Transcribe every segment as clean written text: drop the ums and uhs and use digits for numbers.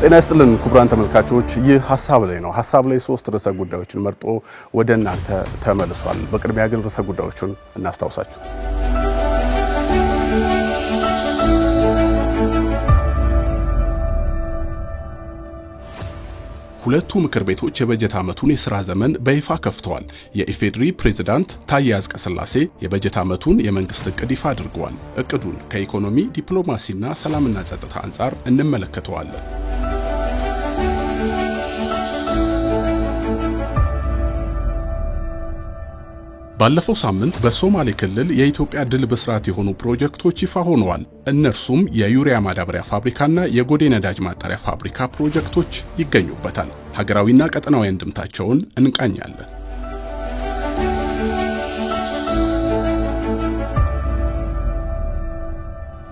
ጤና ይስጥልን ክቡራን ተመልካቾች ይህ ሐሳብ ላይ ነው። ሐሳብ ላይ ሶስት ርዕሰ ጉዳዮችን መርጦ ወደ እናንተ ተመልሷል። በቅድሚያ ግን ርዕሰ ጉዳዮቹን እናስታውሳችሁ። ሁለቱ ምክር ቤቶች የበጀት ዓመቱን የሥራ ዘመን በይፋ ከፍተዋል። የኢፌድሪ ፕሬዝዳንት ታዬ አጽቀሥላሴ የበጀት ዓመቱን የመንግስት ዕቅድ ይፋ አድርገዋል። ዕቅዱን ከኢኮኖሚ ዲፕሎማሲና ሰላምና ጸጥታ አንጻር እንመለከተዋለን። ባለፈው ሳምንት በሶማሌ ክልል የኢትዮጵያ ድል ብስራት የሆኑ ፕሮጀክቶች ይፋ ሆነዋል። እነርሱም የዩሪያ ማዳበሪያ ፋብሪካና የጎዴ ነዳጅ ማጣሪያ ፋብሪካ ፕሮጀክቶች ይገኙበታል። ሀገራዊና ቀጠናዊ አንድምታቸውን እንቃኛለን።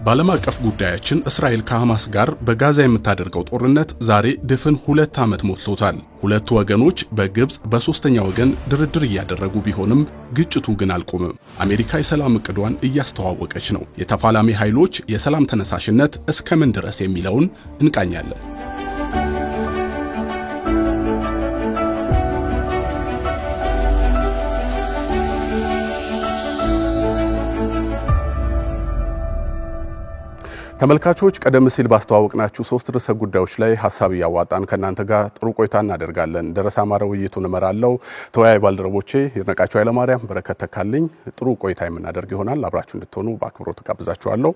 ባለም አቀፍ ጉዳያችን እስራኤል ከሐማስ ጋር በጋዛ የምታደርገው ጦርነት ዛሬ ድፍን 2 ዓመት ሞልቶታል። ሁለቱ ወገኖች በግብጽ በሶስተኛ ወገን ድርድር እያደረጉ ቢሆንም ግጭቱ ግን አልቆመም። አሜሪካ የሰላም ዕቅዷን እያስተዋወቀች ነው። የተፋላሚ ኃይሎች የሰላም ተነሳሽነት እስከምን ድረስ የሚለውን እንቃኛለን። ተመልካቾች ቀደም ሲል ባስተዋወቅናችሁ ሶስት ርዕሰ ጉዳዮች ላይ ሐሳብ ያዋጣን ከናንተ ጋር ጥሩ ቆይታ እናደርጋለን። ደረሳ ማረው ውይይቱን እመራለሁ። ተወያይ ባልደረቦቼ ይርነቃቸው ኃይለ ማርያም፣ በረከት ተካልኝ ጥሩ ቆይታ የምናደርግ ይሆናል። አብራችሁ እንድትሆኑ በአክብሮት ጋብዛችኋለሁ።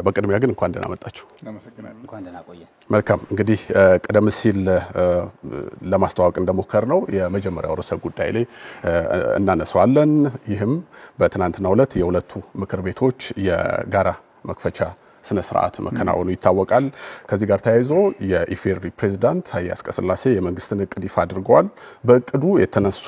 በቅድሚያ ግን እንኳን ደህና መጣችሁ። እንኳን ደህና ቆየ። መልካም። እንግዲህ ቀደም ሲል ለማስተዋወቅ እንደሞከርነው የመጀመሪያው ርዕሰ ጉዳይ ላይ እናነሳዋለን። ይህም በትናንትናው ዕለት የሁለቱ ምክር ቤቶች የጋራ መክፈቻ ስነ ስርዓት መከናወኑ ይታወቃል። ከዚህ ጋር ተያይዞ የኢፌድሪ ፕሬዝዳንት ታዬ አጽቀሥላሴ የመንግስትን ዕቅድ ይፋ አድርገዋል። በዕቅዱ የተነሱ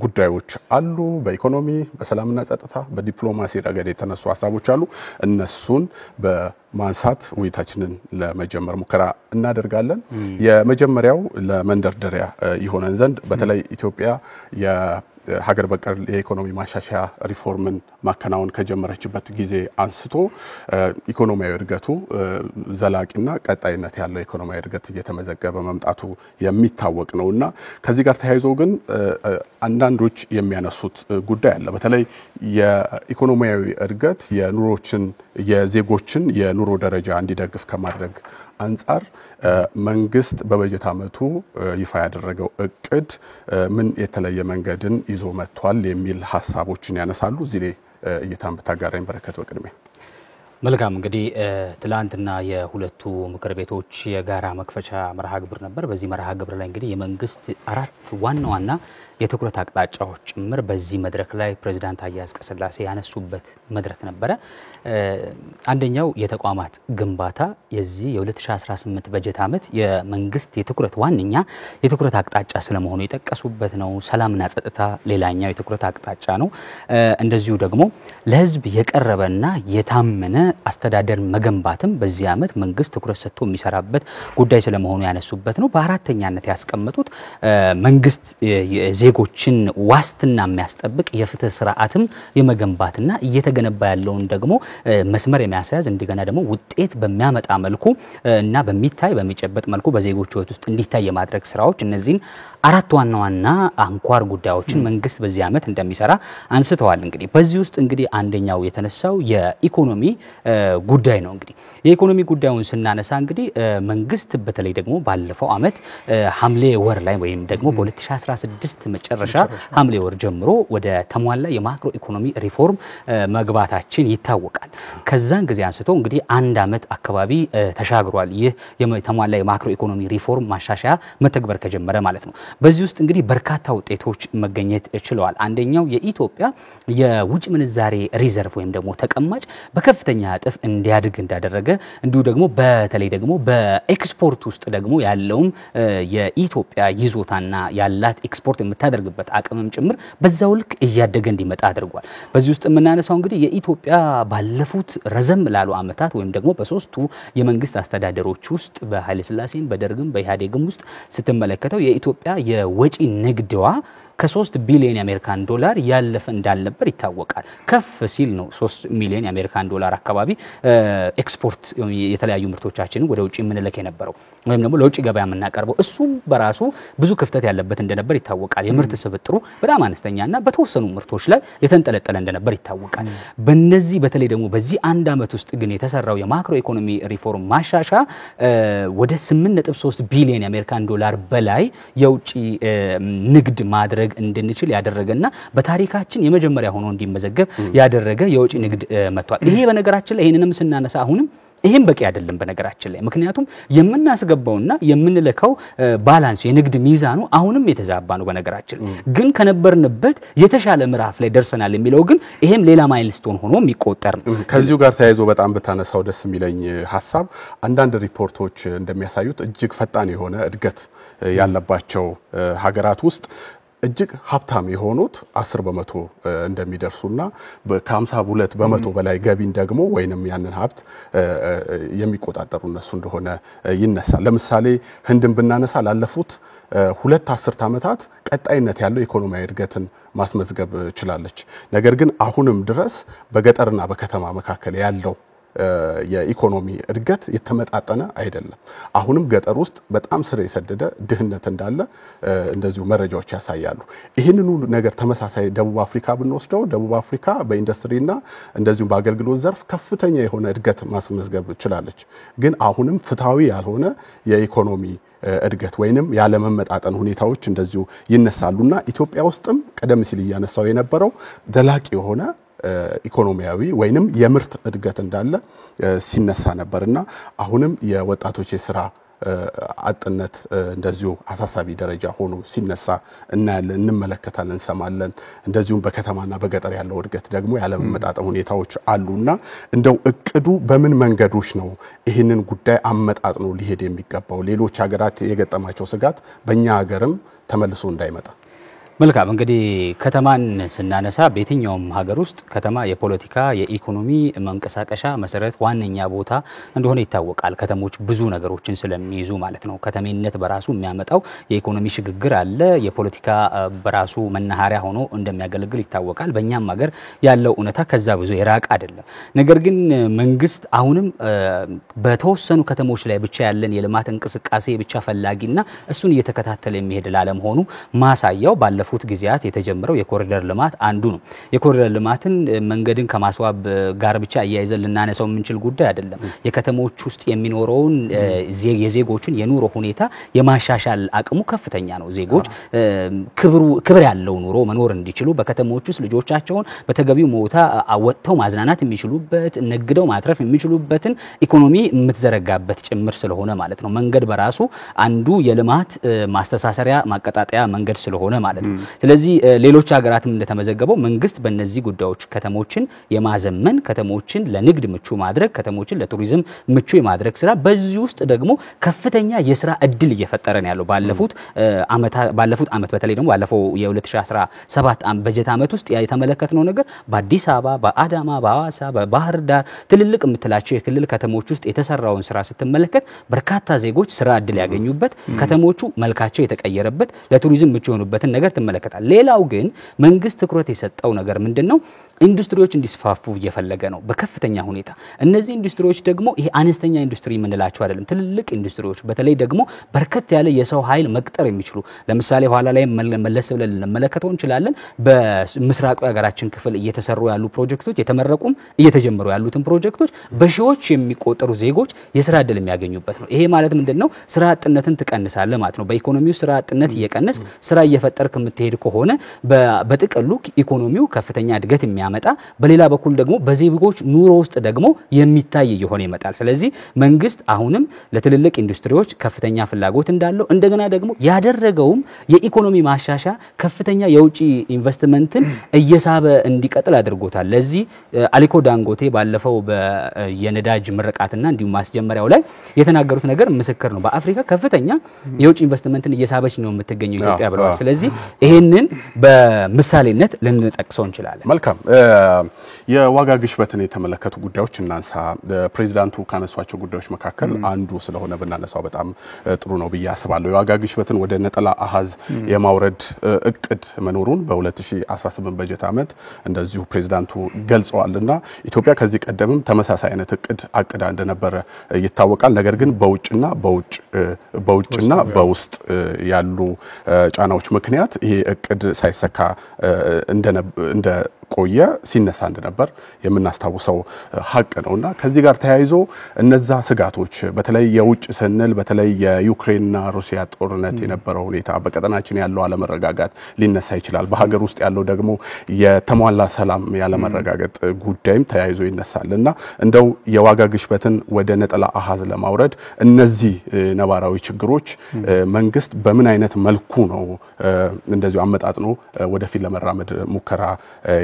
ጉዳዮች አሉ። በኢኮኖሚ፣ በሰላምና ጸጥታ፣ በዲፕሎማሲ ረገድ የተነሱ ሐሳቦች አሉ። እነሱን በማንሳት ውይይታችንን ለመጀመር ሙከራ እናደርጋለን። የመጀመሪያው ለመንደርደሪያ ይሆነን ዘንድ በተለይ ኢትዮጵያ ሀገር በቀል የኢኮኖሚ ማሻሻያ ሪፎርምን ማከናወን ከጀመረችበት ጊዜ አንስቶ ኢኮኖሚያዊ እድገቱ ዘላቂና ቀጣይነት ያለው ኢኮኖሚያዊ እድገት እየተመዘገበ መምጣቱ የሚታወቅ ነውና ከዚህ ጋር ተያይዞ ግን አንዳንዶች የሚያነሱት ጉዳይ አለ። በተለይ የኢኮኖሚያዊ እድገት የዜጎችን የኑሮ ደረጃ እንዲደግፍ ከማድረግ አንጻር መንግስት በበጀት ዓመቱ ይፋ ያደረገው ዕቅድ ምን የተለየ መንገድን ይዞ መጥቷል የሚል ሐሳቦችን ያነሳሉ። እዚህ ላይ እይታን ብታጋራኝ በረከት። በቅድሚያ መልካም። እንግዲህ ትላንትና የሁለቱ ምክር ቤቶች የጋራ መክፈቻ መርሃ ግብር ነበር። በዚህ መርሃ ግብር ላይ እንግዲህ የመንግስት 4 ዋና የትኩረት አቅጣጫዎች ጭምር በዚህ መድረክ ላይ ፕሬዝዳንት ታዬ አጽቀሥላሴ ያነሱበት መድረክ ነበረ። አንደኛው የተቋማት ግንባታ የዚህ የ2018 በጀት ዓመት የመንግስት ዋነኛ የትኩረት አቅጣጫ ስለመሆኑ የጠቀሱበት ነው። ሰላምና ጸጥታ ሌላኛው የትኩረት አቅጣጫ ነው። እንደዚሁ ደግሞ ለህዝብ የቀረበና የታመነ አስተዳደር መገንባትም በዚህ ዓመት መንግስት ትኩረት ሰጥቶ የሚሰራበት ጉዳይ ስለመሆኑ ያነሱበት ነው። በአራተኛነት ያስቀመጡት መንግስት ዜጎችን ዋስትና የሚያስጠብቅ የፍትህ ስርዓትም የመገንባትና እየተገነባ ያለውን ደግሞ መስመር የሚያሳያዝ እንደገና ደግሞ ውጤት በሚያመጣ መልኩ እና በሚጨበጥ መልኩ በዜጎች ህይወት ውስጥ እንዲታይ የማድረግ ስራዎች እነዚህን 4 ዋና አንኳር ጉዳዮችን መንግስት በዚህ ዓመት እንደሚሰራ አንስተዋል። እንግዲህ በዚህ ውስጥ እንግዲህ አንደኛው የተነሳው የኢኮኖሚ ጉዳይ ነው። እንግዲህ የኢኮኖሚ ጉዳዩን ስናነሳ እንግዲህ መንግስት በተለይ ደግሞ ባለፈው ዓመት ሐምሌ ወር ላይ ወይም ደግሞ በ2016 መጨረሻ ሐምሌ ወር ጀምሮ ወደ ተሟላ የማክሮ ኢኮኖሚ ሪፎርም መግባታችን ይታወቃል። ከዛን ጊዜ አንስቶ እንግዲህ 1 ዓመት አካባቢ ተሻግሯል። ይህ የተሟላ የማክሮ ኢኮኖሚ ሪፎርም ማሻሻያ መተግበር ከጀመረ ማለት ነው። በዚህ ውስጥ እንግዲህ በርካታ ውጤቶች መገኘት ችለዋል። አንደኛው የኢትዮጵያ የውጭ ምንዛሬ ሪዘርቭ ወይም ደግሞ ተቀማጭ በከፍተኛ እጥፍ እንዲያድግ እንዳደረገ እንዲሁ ደግሞ በተለይ ደግሞ በኤክስፖርት ውስጥ ደግሞ ያለውም የኢትዮጵያ ይዞታና ያላት ኤክስፖርት የምታደርግበት አቅምም ጭምር በዛው ልክ እያደገ እንዲመጣ አድርጓል። በዚህ ውስጥ የምናነሳው እንግዲህ የኢትዮጵያ ባለፉት ረዘም ላሉ ዓመታት ወይም ደግሞ በሶስቱ የመንግስት አስተዳደሮች ውስጥ በኃይለ ሥላሴም በደርግም በኢህአዴግም ውስጥ ስትመለከተው የኢትዮጵያ የወጪ ንግድዋ ከ3 ቢሊዮን የአሜሪካን ዶላር ያለፈ እንዳልነበር ይታወቃል። ከፍ ሲል ነው 3 ሚሊዮን የአሜሪካን ዶላር አካባቢ ኤክስፖርት የተለያዩ ምርቶቻችንን ወደ ውጪ የምንልክ የነበረው። ወይም ደግሞ ለውጭ ገበያ የምናቀርበው እሱም በራሱ ብዙ ክፍተት ያለበት እንደነበር ይታወቃል። የምርት ስብጥሩ በጣም አነስተኛና በተወሰኑ ምርቶች ላይ የተንጠለጠለ እንደነበር ይታወቃል። በእነዚህ በተለይ ደግሞ በዚህ አንድ አመት ውስጥ ግን የተሰራው የማክሮ ኢኮኖሚ ሪፎርም ማሻሻ ወደ 8.3 ቢሊዮን የአሜሪካን ዶላር በላይ የውጭ ንግድ ማድረግ እንድንችል ያደረገና በታሪካችን የመጀመሪያ ሆኖ እንዲመዘገብ ያደረገ የውጭ ንግድ መጥቷል። ይሄ በነገራችን ላይ ይሄንንም ስናነሳ አሁንም ይሄም በቂ አይደለም በነገራችን ላይ ምክንያቱም የምናስገባውና የምንለካው ባላንስ የንግድ ሚዛኑ አሁንም የተዛባ ነው በነገራችን ግን ከነበርንበት የተሻለ ምዕራፍ ላይ ደርሰናል የሚለው ግን ይሄም ሌላ ማይልስቶን ሆኖ የሚቆጠር ነው። ከዚሁ ጋር ተያይዞ በጣም በታነሳው ደስ የሚለኝ ሐሳብ አንዳንድ ሪፖርቶች እንደሚያሳዩት እጅግ ፈጣን የሆነ እድገት ያለባቸው ሀገራት ውስጥ እጅግ ሀብታም የሆኑት 10% እንደሚደርሱና ከ52% በላይ ገቢን ደግሞ ወይንም ያንን ሀብት የሚቆጣጠሩ እነሱ እንደሆነ ይነሳል። ለምሳሌ ህንድን ብናነሳ ላለፉት 2 አስርት ዓመታት ቀጣይነት ያለው ኢኮኖሚያዊ እድገትን ማስመዝገብ ችላለች። ነገር ግን አሁንም ድረስ በገጠርና በከተማ መካከል ያለው የኢኮኖሚ እድገት የተመጣጠነ አይደለም። አሁንም ገጠር ውስጥ በጣም ስር የሰደደ ድህነት እንዳለ እንደዚሁ መረጃዎች ያሳያሉ። ይህንኑ ነገር ተመሳሳይ ደቡብ አፍሪካ ብንወስደው ደቡብ አፍሪካ በኢንዱስትሪና እንደዚሁም በአገልግሎት ዘርፍ ከፍተኛ የሆነ እድገት ማስመዝገብ ችላለች። ግን አሁንም ፍትሃዊ ያልሆነ የኢኮኖሚ እድገት ወይንም ያለመመጣጠን ሁኔታዎች እንደዚሁ ይነሳሉና ኢትዮጵያ ውስጥም ቀደም ሲል ያነሳው የነበረው ዘላቂ የሆነ ኢኮኖሚያዊ ወይንም የምርት እድገት እንዳለ ሲነሳ ነበርና አሁንም የወጣቶች የሥራ አጥነት እንደዚሁ አሳሳቢ ደረጃ ሆኖ ሲነሳ እናያለን፣ እንመለከታለን፣ እንሰማለን። እንደዚሁም በከተማና በገጠር ያለው እድገት ደግሞ ያለመመጣጠን ሁኔታዎች አሉና እንደው እቅዱ በምን መንገዶች ነው ይህንን ጉዳይ አመጣጥኖ ሊሄድ የሚገባው? ሌሎች ሀገራት የገጠማቸው ስጋት በእኛ ሀገርም ተመልሶ እንዳይመጣ። መልካም እንግዲህ ከተማን ስናነሳ በየትኛውም ሀገር ውስጥ ከተማ የፖለቲካ የኢኮኖሚ መንቀሳቀሻ መሰረት ዋነኛ ቦታ እንደሆነ ይታወቃል። ከተሞች ብዙ ነገሮችን ስለሚይዙ ማለት ነው። ከተሜነት በራሱ የሚያመጣው የኢኮኖሚ ሽግግር አለ። የፖለቲካ በራሱ መናኸሪያ ሆኖ እንደሚያገለግል ይታወቃል። በእኛም ሀገር ያለው እውነታ ከዛ ብዙ የራቀ አይደለም። ነገር ግን መንግስት አሁንም በተወሰኑ ከተሞች ላይ ብቻ ያለን የልማት እንቅስቃሴ ብቻ ፈላጊና እሱን እየተከታተለ የሚሄድ ላለመሆኑ ማሳያው ባለፉት ጊዜያት የተጀመረው የኮሪደር ልማት አንዱ ነው። የኮሪደር ልማትን መንገድን ከማስዋብ ጋር ብቻ አያይዘን ልናነሳው የምንችል ጉዳይ አይደለም። የከተሞች ውስጥ የሚኖረውን የዜጎችን የኑሮ ሁኔታ የማሻሻል አቅሙ ከፍተኛ ነው። ዜጎች ክብር ያለው ኑሮ መኖር እንዲችሉ በከተሞች ውስጥ ልጆቻቸውን በተገቢው ቦታ አወጥተው ማዝናናት የሚችሉበት ነግደው ማትረፍ የሚችሉበትን ኢኮኖሚ የምትዘረጋበት ጭምር ስለሆነ ማለት ነው። መንገድ በራሱ አንዱ የልማት ማስተሳሰሪያ ማቀጣጣያ መንገድ ስለሆነ ማለት ነው። ስለዚህ ሌሎች ሀገራትም እንደተመዘገበው መንግስት በእነዚህ ጉዳዮች ከተሞችን የማዘመን ከተሞችን ለንግድ ምቹ ማድረግ ከተሞችን ለቱሪዝም ምቹ የማድረግ ስራ በዚህ ውስጥ ደግሞ ከፍተኛ የሥራ እድል እየፈጠረ ነው ያለው። ባለፉት አመት በተለይ ደግሞ ባለፈው የ2017 በጀት አመት ውስጥ የተመለከተው ነገር በአዲስ አበባ በአዳማ በሐዋሳ በባህር ዳር ትልልቅ የምትላቸው የክልል ከተሞች ውስጥ የተሰራውን ስራ ስትመለከት በርካታ ዜጎች ስራ እድል ያገኙበት ከተሞቹ መልካቸው የተቀየረበት ለቱሪዝም ምቹ የሆኑበትን ነገር ተመለከታል። ሌላው ግን መንግስት ትኩረት የሰጠው ነገር ምንድነው? ኢንዱስትሪዎች እንዲስፋፉ እየፈለገ ነው በከፍተኛ ሁኔታ። እነዚህ ኢንዱስትሪዎች ደግሞ ይሄ አነስተኛ ኢንዱስትሪ የምንላቸው አይደለም። ትልልቅ ኢንዱስትሪዎች በተለይ ደግሞ በርከት ያለ የሰው ኃይል መቅጠር የሚችሉ ለምሳሌ ኋላ ላይ መለስ ብለን እንመለከተው እንችላለን። በምስራቁ ሀገራችን ክፍል እየተሰሩ ያሉ ፕሮጀክቶች የተመረቁም እየተጀመሩ ያሉትን ፕሮጀክቶች በሺዎች የሚቆጠሩ ዜጎች የሥራ እድል የሚያገኙበት ነው። ይሄ ማለት ምንድነው? ስራ አጥነትን ትቀንሳለህ ማለት ነው። በኢኮኖሚው ስራ አጥነት እየቀነስ ስራ እየፈጠርክ የምትሄድ ከሆነ በጥቅሉ ኢኮኖሚው ከፍተኛ እድገት የሚያመጣ በሌላ በኩል ደግሞ በዜጎች ኑሮ ውስጥ ደግሞ የሚታይ ይሆን ይመጣል። ስለዚህ መንግስት አሁንም ለትልልቅ ኢንዱስትሪዎች ከፍተኛ ፍላጎት እንዳለው እንደገና ደግሞ ያደረገውም የኢኮኖሚ ማሻሻ ከፍተኛ የውጪ ኢንቨስትመንትን እየሳበ እንዲቀጥል አድርጎታል። ለዚህ አሊኮ ዳንጎቴ ባለፈው የነዳጅ ምርቃትና እንዲሁም ማስጀመሪያው ላይ የተናገሩት ነገር ምስክር ነው። በአፍሪካ ከፍተኛ የውጪ ኢንቨስትመንትን እየሳበች ነው የምትገኘው ኢትዮጵያ ብለዋል። ስለዚህ ይሄንን በምሳሌነት ልንጠቅሰው እንችላለን። መልካም የዋጋ ግሽበትን የተመለከቱ ጉዳዮች እናንሳ። ፕሬዚዳንቱ ካነሷቸው ጉዳዮች መካከል አንዱ ስለሆነ ብናነሳው በጣም ጥሩ ነው ብዬ አስባለሁ። የዋጋ ግሽበትን ወደ ነጠላ አሃዝ የማውረድ እቅድ መኖሩን በ2018 በጀት ዓመት እንደዚሁ ፕሬዚዳንቱ ገልጸዋልና ኢትዮጵያ ከዚህ ቀደምም ተመሳሳይ አይነት እቅድ አቅዳ እንደነበረ ይታወቃል። ነገር ግን በውጭና በውስጥ ያሉ ጫናዎች ምክንያት ይሄ እቅድ ሳይሰካ እንደ ቆየ ሲነሳ እንደነበር የምናስታውሰው ሀቅ ነውና ከዚህ ጋር ተያይዞ እነዛ ስጋቶች በተለይ የውጭ ስንል በተለይ የዩክሬንና ሩሲያ ጦርነት የነበረው ሁኔታ በቀጠናችን ያለው አለመረጋጋት ሊነሳ ይችላል። በሀገር ውስጥ ያለው ደግሞ የተሟላ ሰላም ያለመረጋጋት ጉዳይም ተያይዞ ይነሳልና እንደው የዋጋ ግሽበትን ወደ ነጠላ አሃዝ ለማውረድ እነዚህ ነባራዊ ችግሮች መንግስት በምን አይነት መልኩ ነው እንደዚሁ አመጣጥኖ ወደፊት ለመራመድ ሙከራ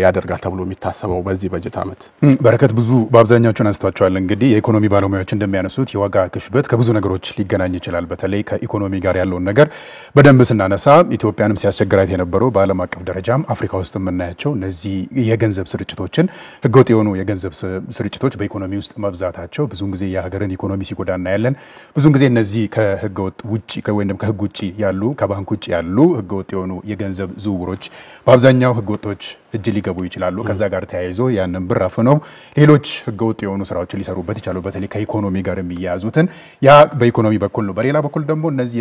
ያደርጋል ተብሎ የሚታሰበው በዚህ በጀት ዓመት? በረከት ብዙ በአብዛኛዎቹን አንስቷቸዋል። እንግዲህ የኢኮኖሚ ባለሙያዎች እንደሚያነሱት የዋጋ ግሽበት ከብዙ ነገሮች ሊገናኝ ይችላል። በተለይ ከኢኮኖሚ ጋር ያለውን ነገር በደንብ ስናነሳ ኢትዮጵያንም ሲያስቸግራት የነበረው በዓለም አቀፍ ደረጃም አፍሪካ ውስጥ የምናያቸው እነዚህ የገንዘብ ስርጭቶችን ህገወጥ የሆኑ የገንዘብ ስርጭቶች በኢኮኖሚ ውስጥ መብዛታቸው ብዙውን ጊዜ የሀገርን ኢኮኖሚ ሲጎዳ እናያለን። ብዙውን ጊዜ እነዚህ ከህገወጥ ውጪ ወይም ከህግ ውጪ ያሉ ከባንክ ውጪ ያሉ ህገወጥ የሆኑ የገንዘብ ዝውውሮች በአብዛኛው ህገወጦች እጅ ሊገቡ ይችላሉ። ከዛ ጋር ተያይዞ ያንን ብር አፍነው ሌሎች ህገወጥ የሆኑ ስራዎችን ሊሰሩበት ይችላሉ። በተለይ ከኢኮኖሚ ጋር የሚያያዙትን ያ በኢኮኖሚ በኩል ነው። በሌላ በኩል ደግሞ እነዚህ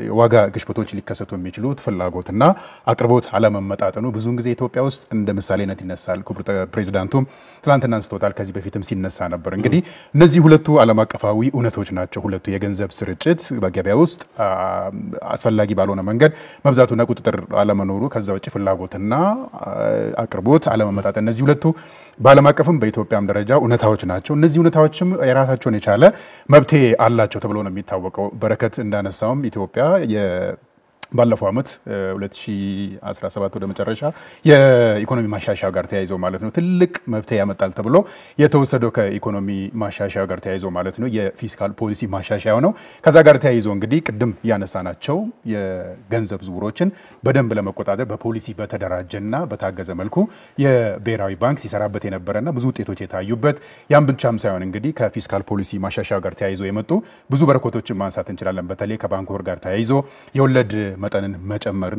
የዋጋ ግሽበቶች ሊከሰቱ የሚችሉት ፍላጎትና አቅርቦት አለመመጣጠኑ ብዙውን ጊዜ ኢትዮጵያ ውስጥ እንደ ምሳሌነት ይነሳል። ክቡር ፕሬዚዳንቱም ትላንትና አንስቶታል፣ ከዚህ በፊትም ሲነሳ ነበር። እንግዲህ እነዚህ ሁለቱ ዓለም አቀፋዊ እውነቶች ናቸው። ሁለቱ የገንዘብ ስርጭት በገበያ ውስጥ አስፈላጊ ባልሆነ መንገድ መብዛቱና ቁጥጥር አለመኖሩ፣ ከዛ ውጪ ፍላጎትና አቅርቦት አለመመጣጠን፣ እነዚህ ሁለቱ በዓለም አቀፍም በኢትዮጵያም ደረጃ እውነታዎች ናቸው። እነዚህ እውነታዎችም የራሳቸውን የቻለ መብት አላቸው ተብሎ ነው የሚታወቀው። በረከት እንዳነሳውም ኢትዮጵያ ባለፈው ዓመት 2017 ወደ መጨረሻ የኢኮኖሚ ማሻሻያ ጋር ተያይዘው ማለት ነው ትልቅ መብት ያመጣል ተብሎ የተወሰደው ከኢኮኖሚ ማሻሻያ ጋር ተያይዘው ማለት ነው የፊስካል ፖሊሲ ማሻሻያው ነው። ከዛ ጋር ተያይዘው እንግዲህ ቅድም ያነሳናቸው የገንዘብ ዝውውሮችን በደንብ ለመቆጣጠር በፖሊሲ በተደራጀና በታገዘ መልኩ የብሔራዊ ባንክ ሲሰራበት የነበረና ብዙ ውጤቶች የታዩበት ያን ብቻም ሳይሆን እንግዲህ ከፊስካል ፖሊሲ ማሻሻያ ጋር ተያይዘው የመጡ ብዙ በረከቶችን ማንሳት እንችላለን። በተለይ ከባንክ ወር ጋር ተያይዞ የወለድ መጠንን መጨመር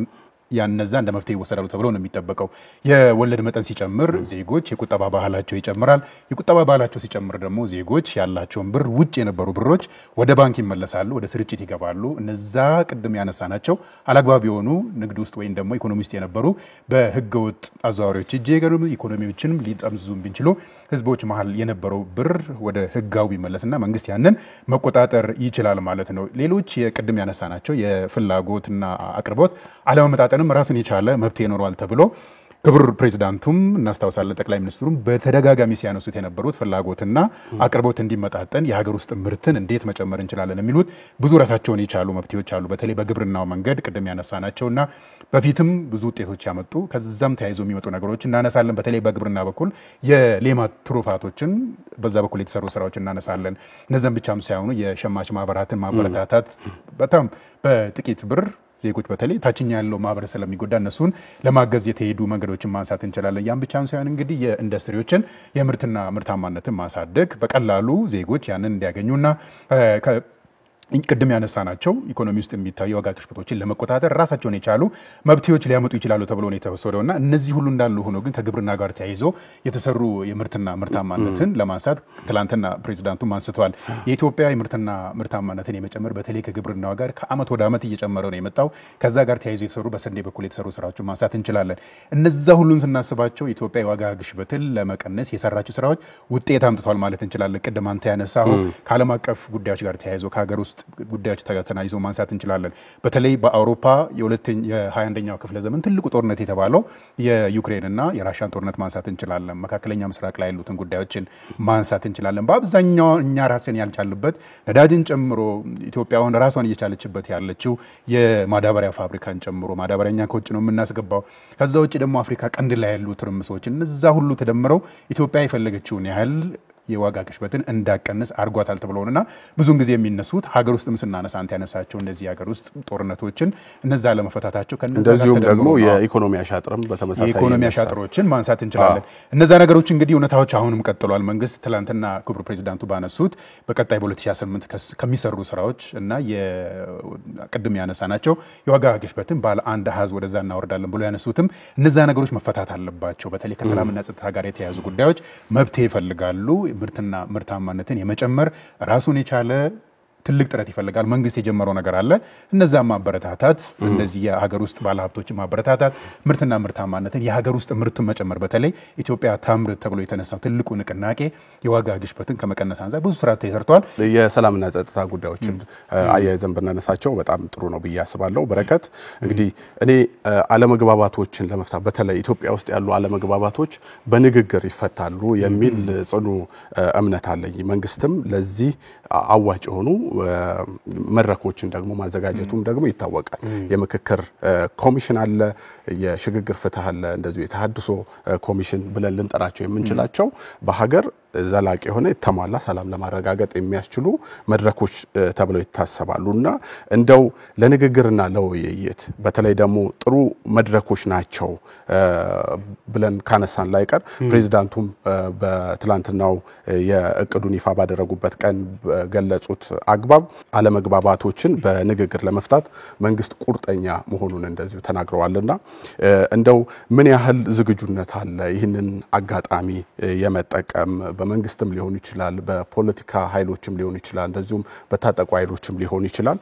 ያነዛ እንደ መፍትሄ ይወሰዳሉ ተብሎ ነው የሚጠበቀው። የወለድ መጠን ሲጨምር ዜጎች የቁጠባ ባህላቸው ይጨምራል። የቁጠባ ባህላቸው ሲጨምር ደግሞ ዜጎች ያላቸውን ብር ውጭ የነበሩ ብሮች ወደ ባንክ ይመለሳሉ፣ ወደ ስርጭት ይገባሉ። እነዛ ቅድም ያነሳናቸው አላግባብ የሆኑ ንግድ ውስጥ ወይም ደግሞ ኢኮኖሚ ውስጥ የነበሩ በህገወጥ አዘዋዋሪዎች እጅ የገቡ ኢኮኖሚዎችንም ሊጠምዙ ቢችሉ ህዝቦች መሀል የነበረው ብር ወደ ህጋዊ ይመለስና መንግስት ያንን መቆጣጠር ይችላል ማለት ነው። ሌሎች የቅድም ያነሳናቸው የፍላጎትና አቅርቦት አለመመጣጠንም ራሱን የቻለ መብት ይኖረዋል ተብሎ ክቡር ፕሬዚዳንቱም እናስታውሳለን ጠቅላይ ሚኒስትሩም በተደጋጋሚ ሲያነሱት የነበሩት ፍላጎትና አቅርቦት እንዲመጣጠን የሀገር ውስጥ ምርትን እንዴት መጨመር እንችላለን የሚሉት ብዙ ራሳቸውን የቻሉ መብቶች አሉ። በተለይ በግብርናው መንገድ ቅድም ያነሳናቸውና በፊትም ብዙ ውጤቶች ያመጡ ከዛም ተያይዞ የሚመጡ ነገሮች እናነሳለን። በተለይ በግብርና በኩል የሌማት ትሩፋቶችን በዛ በኩል የተሰሩ ስራዎች እናነሳለን። እነዚህም ብቻም ሳይሆኑ የሸማች ማህበራትን ማበረታታት በጣም በጥቂት ብር ዜጎች በተለይ ታችኛ ያለው ማህበረሰብ ስለሚጎዳ እነሱን ለማገዝ የተሄዱ መንገዶችን ማንሳት እንችላለን። ያን ብቻም ሳይሆን እንግዲህ የኢንዱስትሪዎችን የምርትና ምርታማነትን ማሳደግ በቀላሉ ዜጎች ያንን እንዲያገኙና ቅድም ያነሳናቸው ኢኮኖሚ ውስጥ የሚታዩ ዋጋ ግሽበቶችን ለመቆጣጠር ራሳቸውን የቻሉ መብቶች ሊያመጡ ይችላሉ ተብሎ ነው የተወሰደውና እነዚህ ሁሉ እንዳሉ ሆኖ ግን ከግብርና ጋር ተያይዞ የተሰሩ የምርትና ምርታማነትን ለማንሳት ትላንትና ፕሬዚዳንቱም አንስተዋል። የኢትዮጵያ የምርትና ምርታማነትን የመጨመር በተለይ ከግብርናው ጋር ከአመት ወደ አመት እየጨመረ ነው የመጣው። ከዛ ጋር ተያይዞ የተሰሩ በስንዴ በኩል የተሰሩ ስራዎችን ማንሳት እንችላለን። እነዛ ሁሉን ስናስባቸው ኢትዮጵያ የዋጋ ግሽበትን ለመቀነስ የሰራችው ስራዎች ውጤት አምጥቷል ማለት እንችላለን። ቅድም አንተ ያነሳው ከዓለም አቀፍ ጉዳዮች ጋር ተያይዞ ከሀገር ውስጥ ጉዳዮች ተገናኝዞ ማንሳት እንችላለን። በተለይ በአውሮፓ የ21ኛው ክፍለ ዘመን ትልቁ ጦርነት የተባለው የዩክሬንና የራሽያን ጦርነት ማንሳት እንችላለን። መካከለኛ ምስራቅ ላይ ያሉትን ጉዳዮችን ማንሳት እንችላለን። በአብዛኛው እኛ ራስን ያልቻልበት ነዳጅን ጨምሮ ኢትዮጵያውን ራሷን እየቻለችበት ያለችው የማዳበሪያ ፋብሪካን ጨምሮ ማዳበሪያኛ ከውጭ ነው የምናስገባው። ከዛ ውጭ ደግሞ አፍሪካ ቀንድ ላይ ያሉ ትርምሶች እነዛ ሁሉ ተደምረው ኢትዮጵያ የፈለገችውን ያህል የዋጋ ግሽበትን እንዳቀንስ አርጓታል ተብሎና ብዙን ጊዜ የሚነሱት ሀገር ውስጥም ስናነሳ አንተ ያነሳቸው እንደዚህ ሀገር ውስጥ ጦርነቶችን እነዛ ለመፈታታቸው እንደዚሁም ደግሞ የኢኮኖሚ አሻጥርም በተመሳሳይ የኢኮኖሚ አሻጥሮችን ማንሳት እንችላለን። እነዛ ነገሮች እንግዲህ እውነታዎች አሁንም ቀጥሏል። መንግስት ትላንትና ክቡር ፕሬዚዳንቱ ባነሱት በቀጣይ በ2028 ከሚሰሩ ስራዎች እና የቅድም ያነሳናቸው የዋጋ ግሽበትን ባለ አንድ አሃዝ ወደዛ እናወርዳለን ብሎ ያነሱትም እነዛ ነገሮች መፈታት አለባቸው። በተለይ ከሰላምና ጸጥታ ጋር የተያያዙ ጉዳዮች መብት ይፈልጋሉ። ምርትና ምርታማነትን የመጨመር ራሱን የቻለ ትልቅ ጥረት ይፈልጋል። መንግስት የጀመረው ነገር አለ። እነዛ ማበረታታት እንደዚህ የሀገር ውስጥ ባለሀብቶችን ማበረታታት ምርትና ምርታማነትን የሀገር ውስጥ ምርትን መጨመር በተለይ ኢትዮጵያ ታምርት ተብሎ የተነሳው ትልቁ ንቅናቄ የዋጋ ግሽበትን ከመቀነስ አንፃር ብዙ ስራ ተሰርቷል። የሰላምና ጸጥታ ጉዳዮችን አያይዘን ብናነሳቸው በጣም ጥሩ ነው ብዬ አስባለሁ። በረከት እንግዲህ እኔ አለመግባባቶችን ለመፍታት በተለይ ኢትዮጵያ ውስጥ ያሉ አለመግባባቶች በንግግር ይፈታሉ የሚል ጽኑ እምነት አለኝ። መንግስትም ለዚህ አዋጭ ሆኑ መድረኮችን ደግሞ ማዘጋጀቱም ደግሞ ይታወቃል። የምክክር ኮሚሽን አለ፣ የሽግግር ፍትህ አለ፣ እንደዚሁ የተሃድሶ ኮሚሽን ብለን ልንጠራቸው የምንችላቸው በሀገር ዘላቂ የሆነ የተሟላ ሰላም ለማረጋገጥ የሚያስችሉ መድረኮች ተብለው ይታሰባሉና እንደው ለንግግርና ለውይይት በተለይ ደግሞ ጥሩ መድረኮች ናቸው ብለን ካነሳን ላይቀር ፕሬዚዳንቱም በትላንትናው የእቅዱን ይፋ ባደረጉበት ቀን ገለጹት አግባብ አለመግባባቶችን በንግግር ለመፍታት መንግስት ቁርጠኛ መሆኑን እንደዚሁ ተናግረዋልና እንደው ምን ያህል ዝግጁነት አለ ይህንን አጋጣሚ የመጠቀም በመንግስትም ሊሆን ይችላል፣ በፖለቲካ ኃይሎችም ሊሆን ይችላል፣ እንደዚሁም በታጠቁ ኃይሎችም ሊሆን ይችላል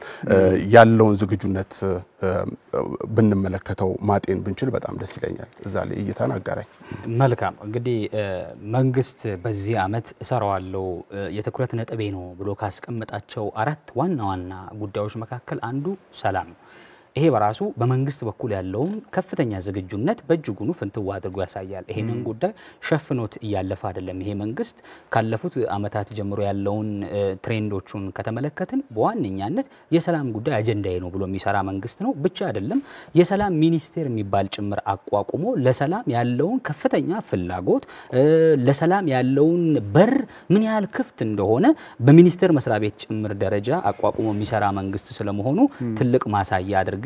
ያለውን ዝግጁነት ብንመለከተው ማጤን ብንችል በጣም ደስ ይለኛል። እዛ ላይ እየተናገረኝ መልካም እንግዲህ መንግስት በዚህ አመት እሰራዋለሁ የትኩረት ነጥቤ ነው ብሎ ካስቀመጣቸው አራት ዋና ዋና ጉዳዮች መካከል አንዱ ሰላም ነው። ይሄ በራሱ በመንግስት በኩል ያለውን ከፍተኛ ዝግጁነት በእጅጉኑ ፍንትው አድርጎ ያሳያል። ይሄንን ጉዳይ ሸፍኖት እያለፈ አይደለም። ይሄ መንግስት ካለፉት አመታት ጀምሮ ያለውን ትሬንዶቹን ከተመለከትን በዋነኛነት የሰላም ጉዳይ አጀንዳዬ ነው ብሎ የሚሰራ መንግስት ነው ብቻ አይደለም። የሰላም ሚኒስቴር የሚባል ጭምር አቋቁሞ ለሰላም ያለውን ከፍተኛ ፍላጎት ለሰላም ያለውን በር ምን ያህል ክፍት እንደሆነ በሚኒስቴር መስሪያ ቤት ጭምር ደረጃ አቋቁሞ የሚሰራ መንግስት ስለመሆኑ ትልቅ ማሳያ አድርገን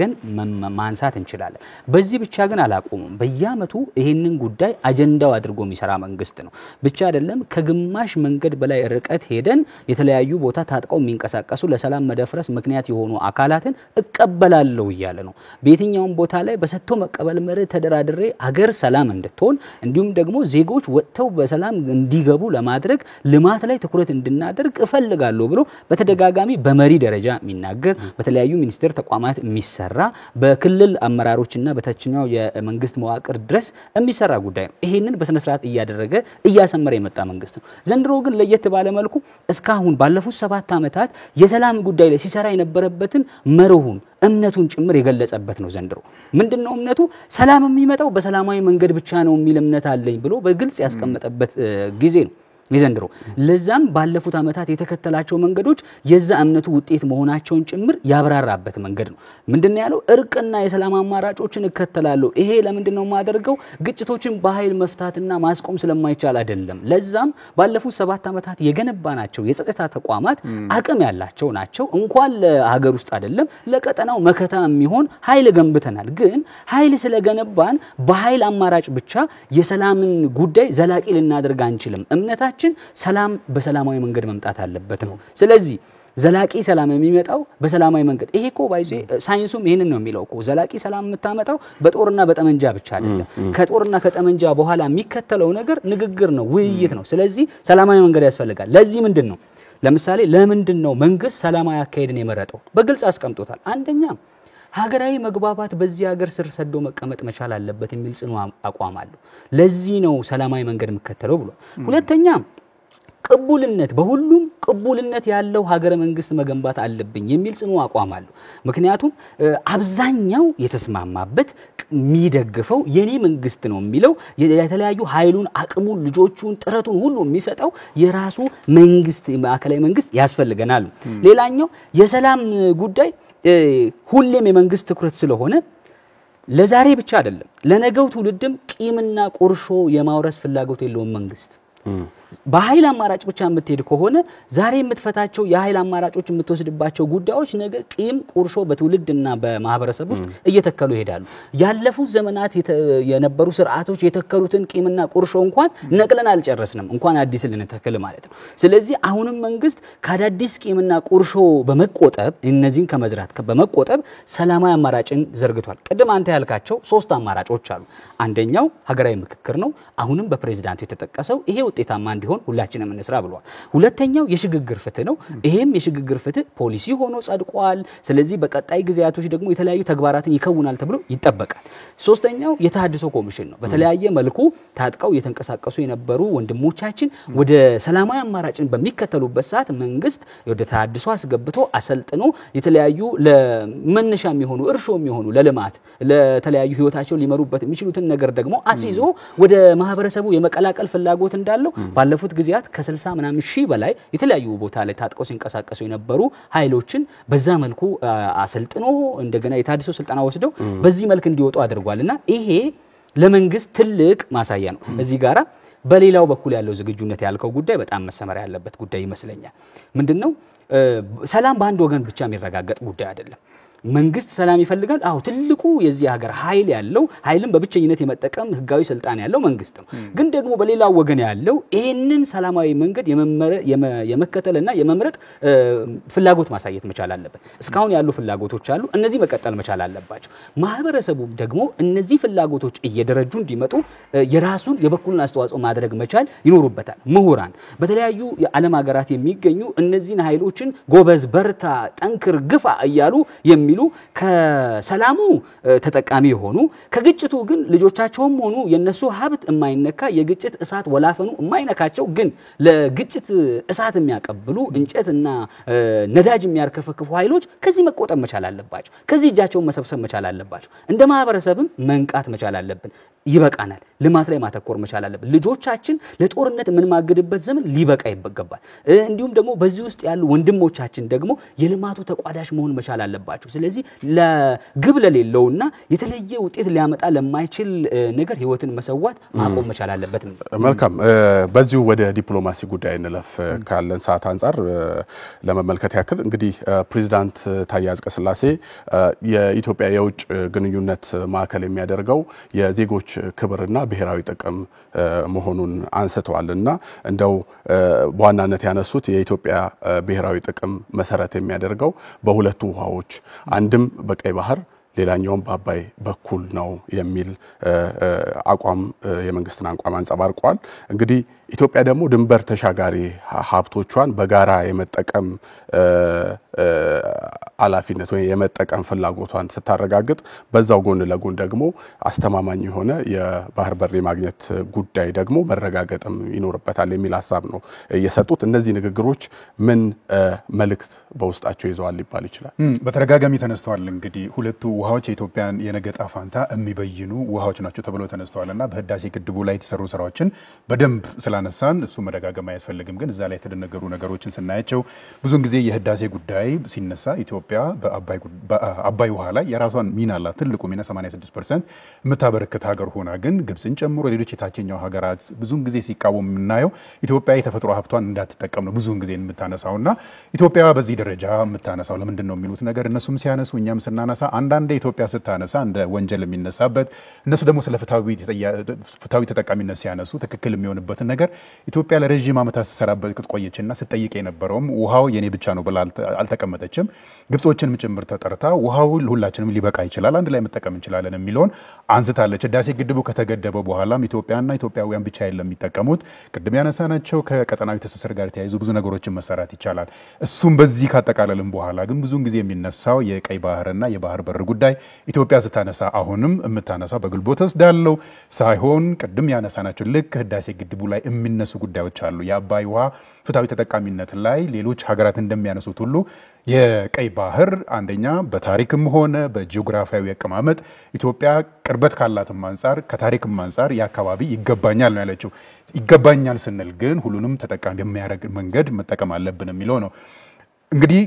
ማንሳት እንችላለን። በዚህ ብቻ ግን አላቆሙም። በየአመቱ ይሄንን ጉዳይ አጀንዳው አድርጎ የሚሰራ መንግስት ነው ብቻ አይደለም። ከግማሽ መንገድ በላይ ርቀት ሄደን የተለያዩ ቦታ ታጥቀው የሚንቀሳቀሱ ለሰላም መደፍረስ ምክንያት የሆኑ አካላትን እቀበላለሁ እያለ ነው። በየትኛውም ቦታ ላይ በሰጥቶ መቀበል መርህ ተደራድሬ ሀገር ሰላም እንድትሆን እንዲሁም ደግሞ ዜጎች ወጥተው በሰላም እንዲገቡ ለማድረግ ልማት ላይ ትኩረት እንድናደርግ እፈልጋለሁ ብሎ በተደጋጋሚ በመሪ ደረጃ የሚናገር በተለያዩ ሚኒስቴር ተቋማት የሚሰራ በክልል አመራሮችና በታችኛው የመንግስት መዋቅር ድረስ የሚሰራ ጉዳይ ነው። ይሄንን በስነ ስርዓት እያደረገ እያሰመረ የመጣ መንግስት ነው። ዘንድሮ ግን ለየት ባለ መልኩ እስካሁን ባለፉት 7 አመታት የሰላም ጉዳይ ላይ ሲሰራ የነበረበትን መርሁን እምነቱን ጭምር የገለጸበት ነው። ዘንድሮ ምንድነው እምነቱ? ሰላም የሚመጣው በሰላማዊ መንገድ ብቻ ነው የሚል እምነት አለኝ ብሎ በግልጽ ያስቀመጠበት ጊዜ ነው ይዘንድሮ። ለዛም ባለፉት አመታት የተከተላቸው መንገዶች የዛ እምነቱ ውጤት መሆናቸውን ጭምር ያብራራበት መንገድ ነው። ምንድነው ያለው? እርቅና የሰላም አማራጮችን እከተላለሁ። ይሄ ለምንድነው ማደርገው? ግጭቶችን በኃይል መፍታትና ማስቆም ስለማይቻል አይደለም። ለዛም ባለፉት 7 አመታት የገነባናቸው የጸጥታ ተቋማት አቅም ያላቸው ናቸው። እንኳን ለሀገር ውስጥ አይደለም ለቀጠናው መከታ የሚሆን ኃይል ገንብተናል። ግን ኃይል ስለገነባን በኃይል አማራጭ ብቻ የሰላምን ጉዳይ ዘላቂ ልናደርግ አንችልም። እምነታችን ሰላም በሰላማዊ መንገድ መምጣት አለበት ነው። ስለዚህ ዘላቂ ሰላም የሚመጣው በሰላማዊ መንገድ ይሄ እኮ ባይዜ ሳይንሱም ይሄንን ነው የሚለው እኮ ዘላቂ ሰላም የምታመጣው በጦርና በጠመንጃ ብቻ አይደለም። ከጦርና ከጠመንጃ በኋላ የሚከተለው ነገር ንግግር ነው፣ ውይይት ነው። ስለዚህ ሰላማዊ መንገድ ያስፈልጋል። ለዚህ ምንድነው ለምሳሌ ለምንድነው መንግስት ሰላማዊ አካሄድን የመረጠው? በግልጽ አስቀምጦታል። አንደኛ ሀገራዊ መግባባት በዚህ ሀገር ስር ሰዶ መቀመጥ መቻል አለበት የሚል ጽኑ አቋም አለው። ለዚህ ነው ሰላማዊ መንገድ መከተለው ብሎ። ሁለተኛ ቅቡልነት በሁሉም ቅቡልነት ያለው ሀገረ መንግስት መገንባት አለብኝ የሚል ጽኑ አቋም አለው። ምክንያቱም አብዛኛው የተስማማበት የሚደግፈው የኔ መንግስት ነው የሚለው የተለያዩ ኃይሉን አቅሙን ልጆቹን ጥረቱን ሁሉ የሚሰጠው የራሱ መንግስት ማዕከላዊ መንግስት ያስፈልገናል። ሌላኛው የሰላም ጉዳይ ሁሌም የመንግስት ትኩረት ስለሆነ ለዛሬ ብቻ አይደለም ለነገው ትውልድም ቂምና ቁርሾ የማውረስ ፍላጎት የለውም መንግስት። በኃይል አማራጭ ብቻ የምትሄድ ከሆነ ዛሬ የምትፈታቸው የኃይል አማራጮች የምትወስድባቸው ጉዳዮች ነገ ቂም ቁርሾ በትውልድና በማህበረሰብ ውስጥ እየተከሉ ይሄዳሉ። ያለፉት ዘመናት የነበሩ ስርዓቶች የተከሉትን ቂምና ቁርሾ እንኳን ነቅለን አልጨረስንም እንኳን አዲስ ልንተክል ማለት ነው። ስለዚህ አሁንም መንግስት ከአዳዲስ ቂምና ቁርሾ በመቆጠብ እነዚህን ከመዝራት በመቆጠብ ሰላማዊ አማራጭን ዘርግቷል። ቅድም አንተ ያልካቸው 3 አማራጮች አሉ። አንደኛው ሀገራዊ ምክክር ነው። አሁንም በፕሬዝዳንቱ የተጠቀሰው ይሄ ውጤታማ እንዲሆን ሁላችንም እንስራ ብሏል። ሁለተኛው የሽግግር ፍትህ ነው። ይሄም የሽግግር ፍትህ ፖሊሲ ሆኖ ጸድቋል። ስለዚህ በቀጣይ ጊዜያቶች ደግሞ የተለያዩ ተግባራትን ይከውናል ተብሎ ይጠበቃል። ሶስተኛው የተሃድሶ ኮሚሽን ነው። በተለያየ መልኩ ታጥቀው የተንቀሳቀሱ የነበሩ ወንድሞቻችን ወደ ሰላማዊ አማራጭን በሚከተሉበት ሰዓት መንግስት ወደ ተሃድሶ አስገብቶ አሰልጥኖ የተለያዩ ለመነሻ የሚሆኑ እርሾ የሚሆኑ ለልማት ለተለያዩ ህይወታቸው ሊመሩበት የሚችሉትን ነገር ደግሞ አስይዞ ወደ ማህበረሰቡ የመቀላቀል ፍላጎት እንዳለው ባለፉት ጊዜያት ከ60 ምናምን ሺህ በላይ የተለያዩ ቦታ ላይ ታጥቀው ሲንቀሳቀሱ የነበሩ ኃይሎችን በዛ መልኩ አሰልጥኖ እንደገና የታድሶ ስልጠና ወስደው በዚህ መልክ እንዲወጡ አድርጓልና ይሄ ለመንግስት ትልቅ ማሳያ ነው። እዚህ ጋራ በሌላው በኩል ያለው ዝግጁነት ያልከው ጉዳይ በጣም መሰመር ያለበት ጉዳይ ይመስለኛል። ምንድነው ሰላም በአንድ ወገን ብቻ የሚረጋገጥ ጉዳይ አይደለም። መንግስት ሰላም ይፈልጋል። አዎ ትልቁ የዚህ ሀገር ኃይል ያለው ኃይልን በብቸኝነት የመጠቀም ህጋዊ ስልጣን ያለው መንግስት ነው። ግን ደግሞ በሌላው ወገን ያለው ይሄንን ሰላማዊ መንገድ የመከተልና የመምረጥ ፍላጎት ማሳየት መቻል አለበት። እስካሁን ያሉ ፍላጎቶች አሉ፣ እነዚህ መቀጠል መቻል አለባቸው። ማህበረሰቡ ደግሞ እነዚህ ፍላጎቶች እየደረጁ እንዲመጡ የራሱን የበኩሉን አስተዋጽኦ ማድረግ መቻል ይኖርበታል። ምሁራን በተለያዩ የዓለም ሀገራት የሚገኙ እነዚህን ኃይሎችን ጎበዝ፣ በርታ፣ ጠንክር፣ ግፋ እያሉ የሚሉ ከሰላሙ ተጠቃሚ የሆኑ ከግጭቱ ግን ልጆቻቸውም ሆኑ የነሱ ሀብት የማይነካ የግጭት እሳት ወላፈኑ የማይነካቸው ግን ለግጭት እሳት የሚያቀብሉ እንጨትና ነዳጅ የሚያርከፈክፉ ኃይሎች ከዚህ መቆጠብ መቻል አለባቸው። ከዚህ እጃቸውን መሰብሰብ መቻል አለባቸው። እንደ ማህበረሰብም መንቃት መቻል አለብን። ይበቃናል። ልማት ላይ ማተኮር መቻል አለብን። ልጆቻችን ለጦርነት የምንማግድበት ዘመን ሊበቃ ይገባል። እንዲሁም ደግሞ በዚህ ውስጥ ያሉ ወንድሞቻችን ደግሞ የልማቱ ተቋዳሽ መሆን መቻል አለባቸው። ስለዚህ ለግብ ለሌለውና የተለየ ውጤት ሊያመጣ ለማይችል ነገር ህይወትን መሰዋት ማቆም መቻል አለበት። መልካም። በዚሁ ወደ ዲፕሎማሲ ጉዳይ እንለፍ። ካለን ሰዓት አንፃር ለመመልከት ያክል እንግዲህ ፕሬዝዳንት ታዬ አጽቀሥላሴ የኢትዮጵያ የውጭ ግንኙነት ማዕከል የሚያደርገው የዜጎች ክብርና ብሔራዊ ጥቅም መሆኑን አንስተዋልና እንደው በዋናነት ያነሱት የኢትዮጵያ ብሔራዊ ጥቅም መሰረት የሚያደርገው በሁለቱ ውሃዎች አንድም በቀይ ባህር ሌላኛውም በአባይ በኩል ነው የሚል አቋም የመንግስትን አቋም አንጸባርቋል። እንግዲህ ኢትዮጵያ ደግሞ ድንበር ተሻጋሪ ሀብቶቿን በጋራ የመጠቀም ኃላፊነት ወይ የመጠቀም ፍላጎቷን ስታረጋግጥ በዛው ጎን ለጎን ደግሞ አስተማማኝ የሆነ የባህር በር ማግኘት ጉዳይ ደግሞ መረጋገጥም ይኖርበታል የሚል ሐሳብ ነው የሰጡት። እነዚህ ንግግሮች ምን መልእክት በውስጣቸው ይዘዋል ሊባል ይችላል? በተደጋጋሚ ተነስተዋል። እንግዲህ ሁለቱ ውሃዎች የኢትዮጵያን የነገ ዕጣ ፈንታ የሚበይኑ ውሃዎች ናቸው ተብለው ተነስተዋልና በህዳሴ ግድቡ ላይ የተሰሩ ስራዎችን በደንብ ስላነሳን እሱ መደጋገም አያስፈልግም። ግን እዛ ላይ የተደነገሩ ነገሮችን ስናያቸው ብዙውን ጊዜ የህዳሴ ጉዳይ ሲነሳ ኢትዮጵያ በአባይ ውሃ ላይ የራሷን ሚና አላት። ትልቁ ሚና 86% የምታበረክት ሀገር ሆና ግን ግብጽን ጨምሮ ሌሎች የታችኛው ሀገራት ብዙውን ጊዜ ሲቃወሙ የምናየው ኢትዮጵያ የተፈጥሮ ሀብቷን እንዳትጠቀም ነው ብዙውን ጊዜ የምታነሳውና ኢትዮጵያ በዚህ ደረጃ የምታነሳው ለምንድን ነው የሚሉት ነገር እነሱም ሲያነሱ እኛም ስናነሳ አንዳንዴ ኢትዮጵያ ስታነሳ እንደ ወንጀል የሚነሳበት እነሱ ደግሞ ስለ ፍትሃዊ ተጠቃሚነት ሲያነሱ ትክክል የሚሆንበትን ነገር ኢትዮጵያ ለረጅም ዓመታት ስትሰራበት ቆየችና ስትጠይቅ የነበረውም ውሃው የኔ ብቻ ነው ብላ አልተቀመጠችም። ግብጾችንም ጭምር ተጠርታ ውሃው ሁላችንም ሊበቃ ይችላል፣ አንድ ላይ መጠቀም እንችላለን የሚለውን አንስታለች። ህዳሴ ግድቡ ከተገደበ በኋላም ኢትዮጵያና ኢትዮጵያውያን ብቻ አይደለም የሚጠቀሙት። ቅድም ያነሳናቸው ከቀጠናዊ ትስስር ጋር ተያይዞ ብዙ ነገሮችን መሰራት ይቻላል። እሱም በዚህ ካጠቃለልን በኋላ ግን ብዙውን ጊዜ የሚነሳው የቀይ ባህርና የባህር በር ጉዳይ ኢትዮጵያ ስታነሳ አሁንም የምታነሳው በግልቦት ወስዳለው ሳይሆን ቅድም ያነሳናቸው ልክ ህዳሴ ግድቡ ላይ የሚነሱ ጉዳዮች አሉ። የአባይ ውሃ ፍትሃዊ ተጠቃሚነት ላይ ሌሎች ሀገራት እንደሚያነሱት ሁሉ የቀይ ባህር አንደኛ በታሪክም ሆነ በጂኦግራፊያዊ አቀማመጥ ኢትዮጵያ ቅርበት ካላትም አንፃር ከታሪክም አንፃር የአካባቢ ይገባኛል ነው ያለችው። ይገባኛል ስንል ግን ሁሉንም ተጠቃሚ የሚያደርግ መንገድ መጠቀም አለብን የሚለው ነው። እንግዲህ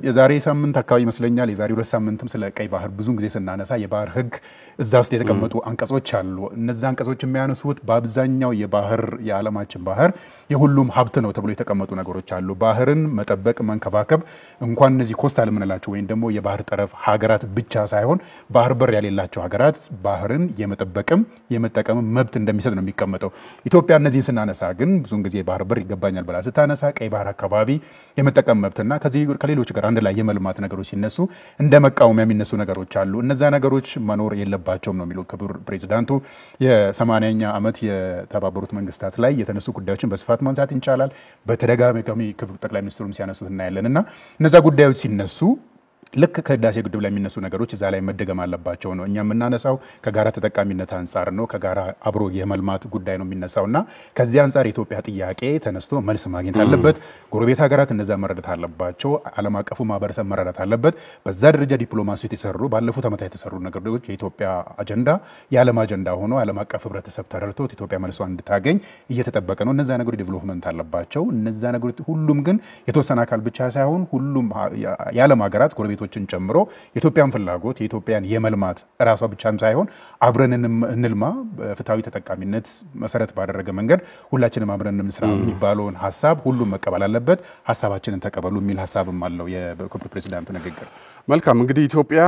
የዛሬ ሳምንት አካባቢ ይመስለኛል የዛሬ 2 ሳምንትም ስለ ቀይ ባህር ብዙ ጊዜ ስናነሳ የባህር ህግ እዛ ውስጥ የተቀመጡ አንቀጾች አሉ። እነዛ አንቀጾች የሚያነሱት በአብዛኛው የዓለማችን ባህር የሁሉም ሀብት ነው ተብሎ የተቀመጡ ነገሮች አሉ። ባህርን መጠበቅ መንከባከብ እንኳን እነዚህ ኮስታል የምንላቸው ወይም ደግሞ የባህር ጠረፍ ሀገራት ብቻ ሳይሆን ባህር በር ያሌላቸው ሀገራት ባህርን የመጠበቅም የመጠቀም መብት እንደሚሰጥ ነው የሚቀመጠው። ኢትዮጵያ እነዚህን ስናነሳ ግን ብዙውን ጊዜ ባህር በር ይገባኛል ብላ ስታነሳ ቀይ ባህር አካባቢ የመጠቀም መብትና ከሌሎች ጋር አንድ ላይ የመልማት ነገሮች ሲነሱ እንደ መቃወሚያ የሚነሱ ነገሮች አሉ። እነዛ ነገሮች መኖር የለባቸውም ነው የሚሉት ክቡር ፕሬዚዳንቱ። የ80ኛ ዓመት የተባበሩት መንግስታት ላይ የተነሱ ጉዳዮችን በስፋት ማንሳት እንቻላል። በተደጋጋሚ ክቡር ጠቅላይ ሚኒስትሩም ሲያነሱት እናያለንና እነዛ ጉዳዮች ሲነሱ ልክ ከህዳሴ ግድብ ላይ የሚነሱ ነገሮች እዛ ላይ መደገም አለባቸው ነው። እኛ የምናነሳው ከጋራ ተጠቃሚነት አንጻር ነው፣ ከጋራ አብሮ የመልማት ጉዳይ ነው የሚነሳውና ከዚህ አንጻር የኢትዮጵያ ጥያቄ ተነስቶ መልስ ማግኘት አለበት። ጎረቤት ሀገራት እነዛ መረዳት አለባቸው። ዓለም አቀፉ ማህበረሰብ መረዳት አለበት። በዛ ደረጃ ዲፕሎማሲ የተሰሩ ባለፉት ዓመታት የተሰሩ ነገሮች የኢትዮጵያ አጀንዳ የዓለም አጀንዳ ሆኖ ዓለም አቀፍ ህብረተሰብ ተረድቶት ኢትዮጵያ መልሷን እንድታገኝ እየተጠበቀ ነው። እነዛ ነገሮች ዴቨሎፕመንት አለባቸው። እነዛ ነገሮች ሁሉም ግን የተወሰነ አካል ብቻ ሳይሆን ሁሉም የዓለም ሀገራት ጎረቤቶችን ጨምሮ የኢትዮጵያን ፍላጎት የኢትዮጵያን የመልማት ራሷ ብቻም ሳይሆን አብረን እንልማ ፍትሃዊ ተጠቃሚነት መሰረት ባደረገ መንገድ ሁላችንም አብረን እንስራ የሚባለውን ሐሳብ ሁሉም መቀበል አለበት። ሐሳባችንን ተቀበሉ የሚል ሐሳብም አለው የክቡር ፕሬዚዳንቱ ንግግር። መልካም እንግዲህ ኢትዮጵያ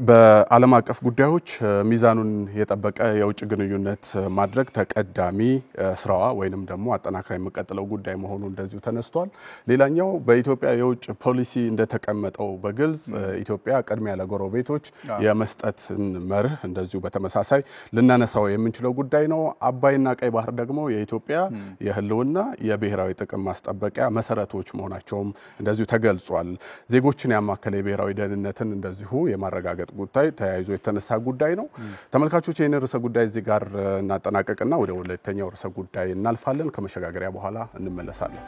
በዓለም አቀፍ ጉዳዮች ሚዛኑን የጠበቀ የውጭ ግንኙነት ማድረግ ተቀዳሚ ስራዋ ወይንም ደግሞ አጠናክራ የሚቀጥለው ጉዳይ መሆኑ እንደዚሁ ተነስቷል። ሌላኛው በኢትዮጵያ የውጭ ፖሊሲ እንደተቀመጠው በግልጽ ኢትዮጵያ ቅድሚያ ለጎረቤቶች የመስጠትን መርህ እንደዚሁ በተመሳሳይ ልናነሳው የምንችለው ጉዳይ ነው። አባይና ቀይ ባህር ደግሞ የኢትዮጵያ የህልውና የብሔራዊ ጥቅም ማስጠበቂያ መሰረቶች መሆናቸውም እንደዚሁ ተገልጿል። ዜጎችን ያማከለ የብሔራዊ ደህንነትን እንደዚሁ የማረጋገጥ ጉዳይ ተያይዞ የተነሳ ጉዳይ ነው። ተመልካቾች ይህን ርዕሰ ጉዳይ እዚህ ጋር እናጠናቀቅና ወደ ሁለተኛው ርዕሰ ጉዳይ እናልፋለን። ከመሸጋገሪያ በኋላ እንመለሳለን።